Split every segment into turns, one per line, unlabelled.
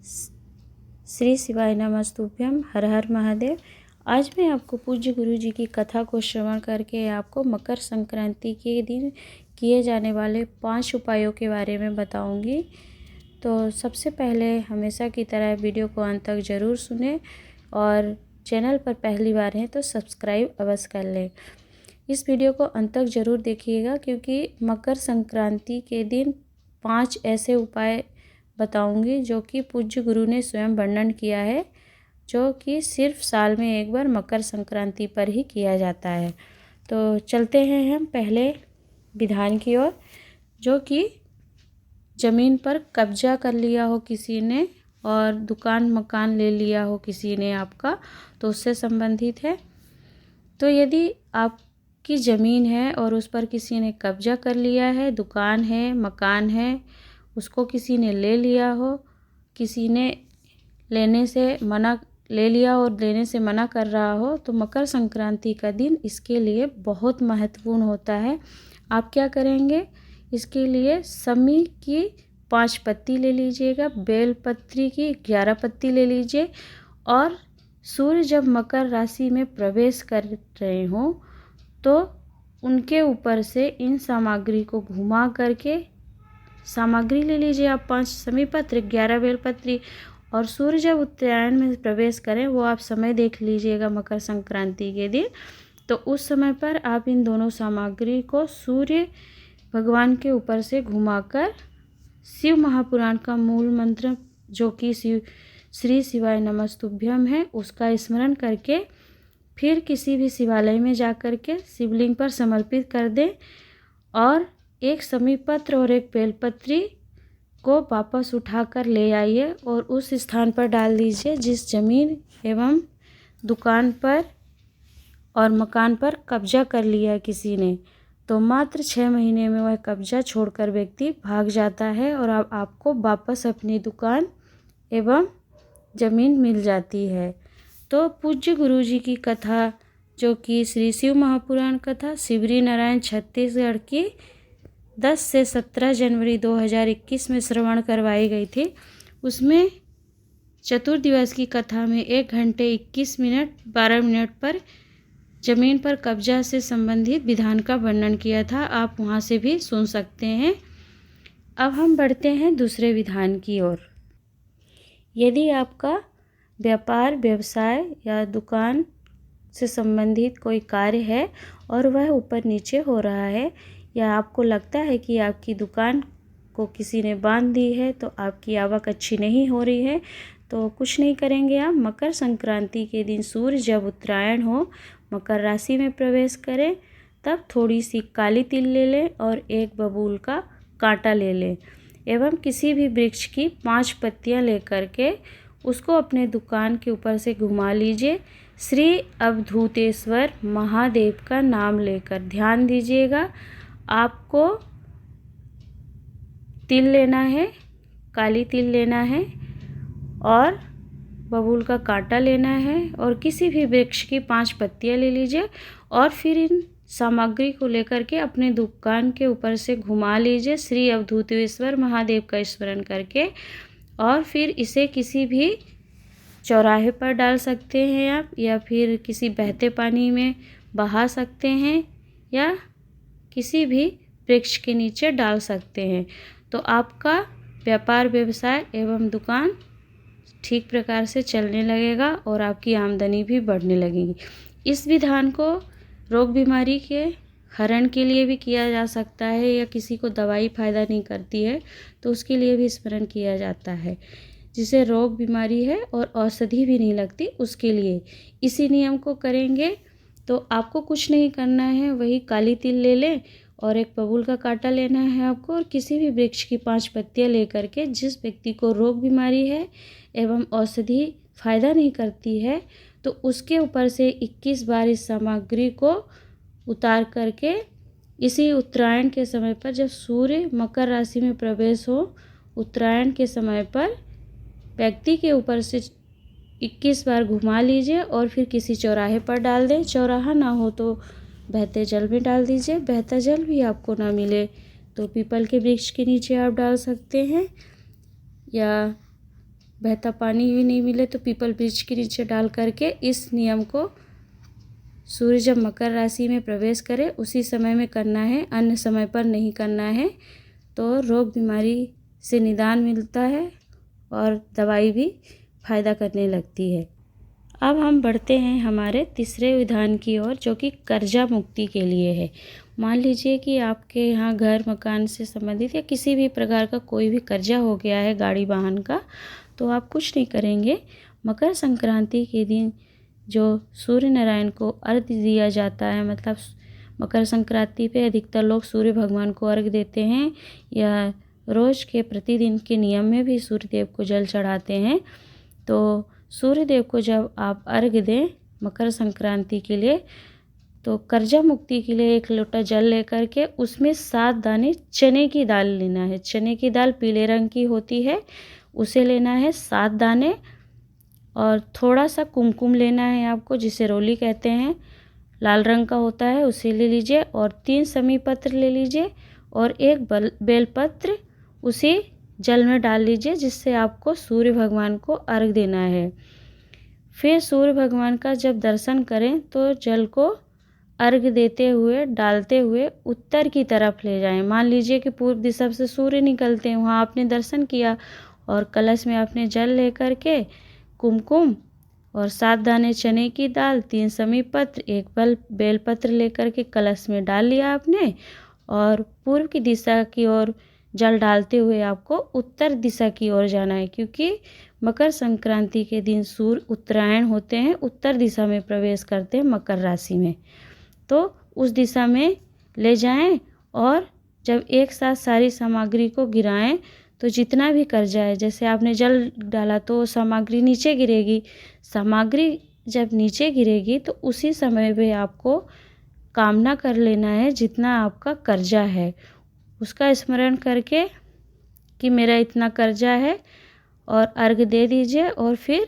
श्री शिवाय नमस्तुभ्यम। हर हर महादेव। आज मैं आपको पूज्य गुरु जी की कथा को श्रवण करके आपको मकर संक्रांति के दिन किए जाने वाले 5 उपायों के बारे में बताऊंगी। तो सबसे पहले हमेशा की तरह वीडियो को अंत तक ज़रूर सुने और चैनल पर पहली बार हैं तो सब्सक्राइब अवश्य कर लें। इस वीडियो को अंत तक ज़रूर देखिएगा क्योंकि मकर संक्रांति के दिन 5 ऐसे उपाय बताऊंगी जो कि पूज्य गुरु ने स्वयं वर्णन किया है, जो कि सिर्फ साल में एक बार मकर संक्रांति पर ही किया जाता है। तो चलते हैं हम पहले विधान की ओर, जो कि ज़मीन पर कब्जा कर लिया हो किसी ने और दुकान मकान ले लिया हो किसी ने आपका, तो उससे संबंधित है। तो यदि आपकी ज़मीन है और उस पर किसी ने कब्जा कर लिया है, दुकान है, मकान है, उसको किसी ने ले लिया हो, किसी ने ले लिया और लेने से मना कर रहा हो, तो मकर संक्रांति का दिन इसके लिए बहुत महत्वपूर्ण होता है। आप क्या करेंगे, इसके लिए समी की 5 पत्ती ले लीजिएगा, बेलपत्री की 11 पत्ती ले लीजिए और सूर्य जब मकर राशि में प्रवेश कर रहे हों तो उनके ऊपर से इन सामग्री को घुमा करके सामग्री ले लीजिए आप 5 समी पत्र, 11 बेलपत्री। और सूर्य जब उत्तरायण में प्रवेश करें वो आप समय देख लीजिएगा मकर संक्रांति के दिन, तो उस समय पर आप इन दोनों सामग्री को सूर्य भगवान के ऊपर से घुमाकर शिव महापुराण का मूल मंत्र जो कि श्री शिवाय नमस्तुभ्यम है, उसका स्मरण करके फिर किसी भी शिवालय में जा कर के शिवलिंग पर समर्पित कर दें और एक समी पत्र और एक बेलपत्री को वापस उठाकर ले आइए और उस स्थान पर डाल दीजिए जिस जमीन एवं दुकान पर और मकान पर कब्जा कर लिया किसी ने। तो मात्र 6 महीने में वह कब्जा छोड़कर व्यक्ति भाग जाता है और आपको वापस अपनी दुकान एवं ज़मीन मिल जाती है। तो पूज्य गुरु जी की कथा जो कि श्री शिव महापुराण कथा शिवरी नारायण छत्तीसगढ़ की 10 से 17 जनवरी 2021 में श्रवण करवाई गई थी, उसमें चतुर्दिवस की कथा में 1 घंटे 21 मिनट 12 मिनट पर ज़मीन पर कब्जा से संबंधित विधान का वर्णन किया था। आप वहां से भी सुन सकते हैं। अब हम बढ़ते हैं दूसरे विधान की ओर। यदि आपका व्यापार व्यवसाय या दुकान से संबंधित कोई कार्य है और वह ऊपर नीचे हो रहा है या आपको लगता है कि आपकी दुकान को किसी ने बांध दी है तो आपकी आवक अच्छी नहीं हो रही है, तो कुछ नहीं करेंगे आप। मकर संक्रांति के दिन सूर्य जब उत्तरायण हो, मकर राशि में प्रवेश करें, तब थोड़ी सी काली तिल ले लें और एक बबूल का कांटा ले लें एवं किसी भी वृक्ष की 5 पत्तियां लेकर के उसको अपने दुकान के ऊपर से घुमा लीजिए। श्री अवधूतेश्वर महादेव का नाम लेकर ध्यान दीजिएगा। आपको तिल लेना है, काली तिल लेना है और बबूल का कांटा लेना है और किसी भी वृक्ष की 5 पत्तियां ले लीजिए और फिर इन सामग्री को लेकर के अपने दुकान के ऊपर से घुमा लीजिए श्री अवधूतेश्वर महादेव का स्मरण करके, और फिर इसे किसी भी चौराहे पर डाल सकते हैं आप, या फिर किसी बहते पानी में बहा सकते हैं या किसी भी वृक्ष के नीचे डाल सकते हैं। तो आपका व्यापार व्यवसाय एवं दुकान ठीक प्रकार से चलने लगेगा और आपकी आमदनी भी बढ़ने लगेगी। इस विधान को रोग बीमारी के हरण के लिए भी किया जा सकता है, या किसी को दवाई फ़ायदा नहीं करती है तो उसके लिए भी स्मरण किया जाता है। जिसे रोग बीमारी है और औषधि भी नहीं लगती उसके लिए इसी नियम को करेंगे। तो आपको कुछ नहीं करना है, वही काली तिल ले लें और एक बबूल का कांटा लेना है आपको और किसी भी वृक्ष की 5 पत्तियां लेकर के जिस व्यक्ति को रोग बीमारी है एवं औषधि फ़ायदा नहीं करती है तो उसके ऊपर से 21 बार इस सामग्री को उतार करके इसी उत्तरायण के समय पर जब सूर्य मकर राशि में प्रवेश हो, उत्तरायण के समय पर व्यक्ति के ऊपर से 21 बार घुमा लीजिए और फिर किसी चौराहे पर डाल दें। चौराहा ना हो तो बहते जल में डाल दीजिए। बहता जल भी आपको ना मिले तो पीपल के वृक्ष के नीचे आप डाल सकते हैं, या बहता पानी भी नहीं मिले तो पीपल वृक्ष के नीचे डाल करके इस नियम को सूर्य जब मकर राशि में प्रवेश करे उसी समय में करना है, अन्य समय पर नहीं करना है। तो रोग बीमारी से निदान मिलता है और दवाई भी फ़ायदा करने लगती है। अब हम बढ़ते हैं हमारे तीसरे विधान की ओर, जो कि कर्जा मुक्ति के लिए है। मान लीजिए कि आपके यहाँ घर मकान से संबंधित या किसी भी प्रकार का कोई भी कर्जा हो गया है गाड़ी वाहन का, तो आप कुछ नहीं करेंगे। मकर संक्रांति के दिन जो सूर्य नारायण को अर्घ्य दिया जाता है, मतलब मकर संक्रांति पे अधिकतर लोग सूर्य भगवान को अर्घ्य देते हैं या रोज़ के प्रतिदिन के नियम में भी सूर्य देव को जल चढ़ाते हैं। तो सूर्य देव को जब आप अर्घ्य दें मकर संक्रांति के लिए, तो कर्जा मुक्ति के लिए 1 लोटा जल लेकर के उसमें 7 दाने चने की दाल लेना है। चने की दाल पीले रंग की होती है, उसे लेना है 7 दाने। और थोड़ा सा कुमकुम लेना है आपको, जिसे रोली कहते हैं, लाल रंग का होता है, उसे ले लीजिए। और 3 समी पत्र ले लीजिए और 1 बेलपत्र उसी जल में डाल लीजिए, जिससे आपको सूर्य भगवान को अर्घ देना है। फिर सूर्य भगवान का जब दर्शन करें तो जल को अर्घ देते हुए डालते हुए उत्तर की तरफ ले जाएं। मान लीजिए कि पूर्व दिशा से सूर्य निकलते हैं, वहाँ आपने दर्शन किया और कलश में आपने जल लेकर के कुमकुम और 7 दाने चने की दाल, 3 समी पत्र, 1 बेलपत्र लेकर के कलश में डाल लिया आपने। और पूर्व की दिशा की ओर जल डालते हुए आपको उत्तर दिशा की ओर जाना है, क्योंकि मकर संक्रांति के दिन सूर्य उत्तरायण होते हैं, उत्तर दिशा में प्रवेश करते हैं मकर राशि में। तो उस दिशा में ले जाएं और जब एक साथ सारी सामग्री को गिराएं तो जितना भी कर्जा है, जैसे आपने जल डाला तो सामग्री नीचे गिरेगी, सामग्री जब नीचे गिरेगी तो उसी समय पे आपको कामना कर लेना है जितना आपका कर्जा है, उसका स्मरण करके कि मेरा इतना कर्जा है, और अर्घ दे दीजिए और फिर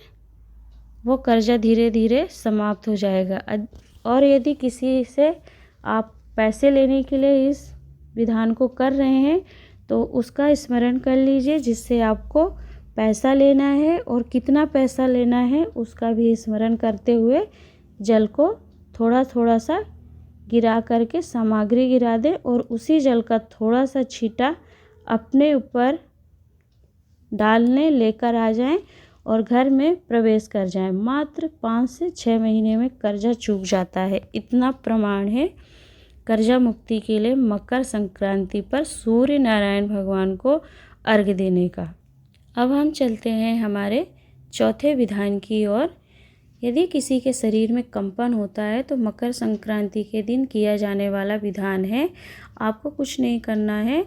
वो कर्जा धीरे धीरे समाप्त हो जाएगा। और यदि किसी से आप पैसे लेने के लिए इस विधान को कर रहे हैं तो उसका स्मरण कर लीजिए, जिससे आपको पैसा लेना है, और कितना पैसा लेना है उसका भी स्मरण करते हुए जल को थोड़ा थोड़ा सा गिरा करके सामग्री गिरा दें और उसी जल का थोड़ा सा छींटा अपने ऊपर डालने लेकर आ जाएं और घर में प्रवेश कर जाएं। मात्र 5 से 6 महीने में कर्जा चूक जाता है। इतना प्रमाण है कर्जा मुक्ति के लिए मकर संक्रांति पर सूर्य नारायण भगवान को अर्घ्य देने का। अब हम चलते हैं हमारे चौथे विधान की ओर। यदि किसी के शरीर में कंपन होता है तो मकर संक्रांति के दिन किया जाने वाला विधान है। आपको कुछ नहीं करना है।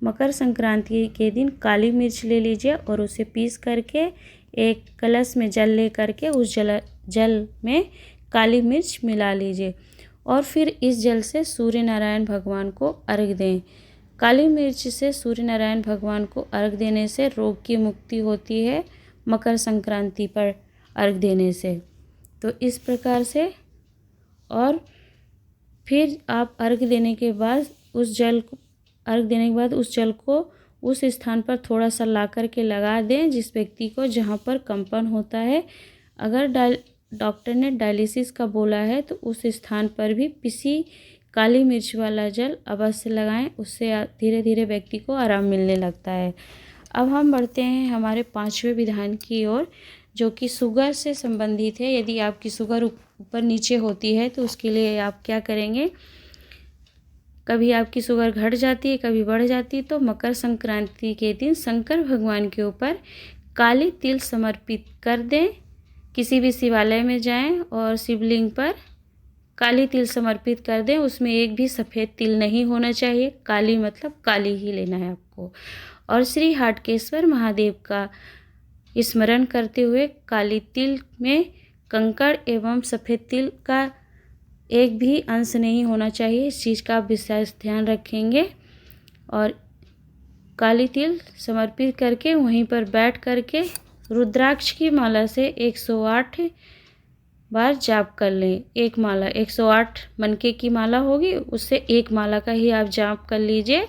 मकर संक्रांति के दिन काली मिर्च ले लीजिए और उसे पीस करके एक कलश में जल ले करके उस जल में काली मिर्च मिला लीजिए और फिर इस जल से सूर्य नारायण भगवान को अर्घ दें। काली मिर्च से सूर्य नारायण भगवान को अर्घ देने से रोग की मुक्ति होती है मकर संक्रांति पर अर्घ देने से। तो इस प्रकार से, और फिर आप अर्घ देने के बाद उस जल को उस स्थान पर थोड़ा सा ला कर के लगा दें जिस व्यक्ति को जहाँ पर कंपन होता है। अगर डॉक्टर ने डायलिसिस का बोला है तो उस स्थान पर भी पिसी काली मिर्च वाला जल अवश्य लगाएं, उससे धीरे धीरे व्यक्ति को आराम मिलने लगता है। अब हम बढ़ते हैं हमारे 5वें विधान की ओर, जो कि शुगर से संबंधित है। यदि आपकी शुगर ऊपर नीचे होती है तो उसके लिए आप क्या करेंगे, कभी आपकी शुगर घट जाती है कभी बढ़ जाती है, तो मकर संक्रांति के दिन शंकर भगवान के ऊपर काली तिल समर्पित कर दें। किसी भी शिवालय में जाएं और शिवलिंग पर काली तिल समर्पित कर दें। उसमें एक भी सफ़ेद तिल नहीं होना चाहिए, काली मतलब काली ही लेना है आपको। और श्री हाटकेश्वर महादेव का स्मरण करते हुए काली तिल में कंकड़ एवं सफ़ेद तिल का एक भी अंश नहीं होना चाहिए, इस चीज़ का आप विशेष ध्यान रखेंगे। और काली तिल समर्पित करके वहीं पर बैठ करके रुद्राक्ष की माला से 108 बार जाप कर लें। एक माला 108 मनके की माला होगी, उससे एक माला का ही आप जाप कर लीजिए।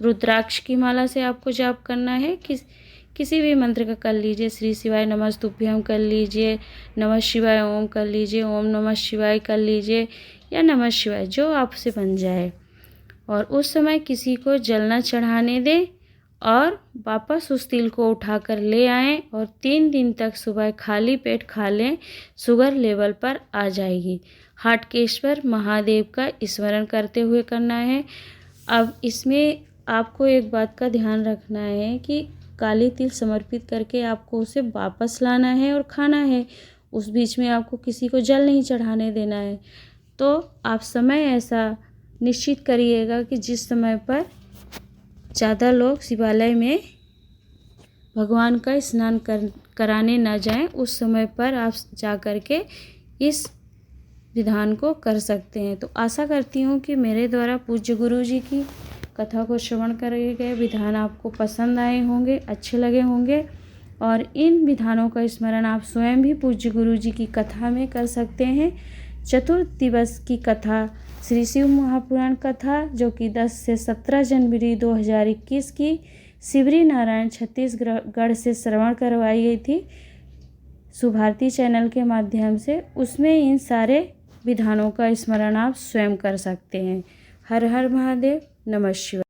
रुद्राक्ष की माला से आपको जाप करना है। किसी भी मंत्र का कर लीजिए, श्री शिवाय नमस्तुभ्यं कर लीजिए, नमः शिवाय ओम कर लीजिए, ओम नमः शिवाय कर लीजिए, या नमः शिवाय, जो आपसे बन जाए। और उस समय किसी को जल न चढ़ाने दें और वापस उस तिल को उठाकर ले आएं और 3 दिन तक सुबह खाली पेट खा लें, शुगर लेवल पर आ जाएगी। हाटकेश्वर महादेव का स्मरण करते हुए करना है। अब इसमें आपको एक बात का ध्यान रखना है कि काली तिल समर्पित करके आपको उसे वापस लाना है और खाना है। उस बीच में आपको किसी को जल नहीं चढ़ाने देना है। तो आप समय ऐसा निश्चित करिएगा कि जिस समय पर ज़्यादा लोग शिवालय में भगवान का स्नान कराने ना जाएं, उस समय पर आप जा कर के इस विधान को कर सकते हैं। तो आशा करती हूँ कि मेरे द्वारा पूज्य गुरु जी की कथा को श्रवण करे गए विधान आपको पसंद आए होंगे, अच्छे लगे होंगे, और इन विधानों का स्मरण आप स्वयं भी पूज्य गुरु जी की कथा में कर सकते हैं। चतुर्थ दिवस की कथा श्री शिव महापुराण कथा, जो कि 10 से 17 जनवरी 2021 की शिवरी नारायण छत्तीसगढ़ से श्रवण करवाई गई थी सुभारती चैनल के माध्यम से, उसमें इन सारे विधानों का स्मरण आप स्वयं कर सकते हैं। हर हर महादेव, नमः शिवाय।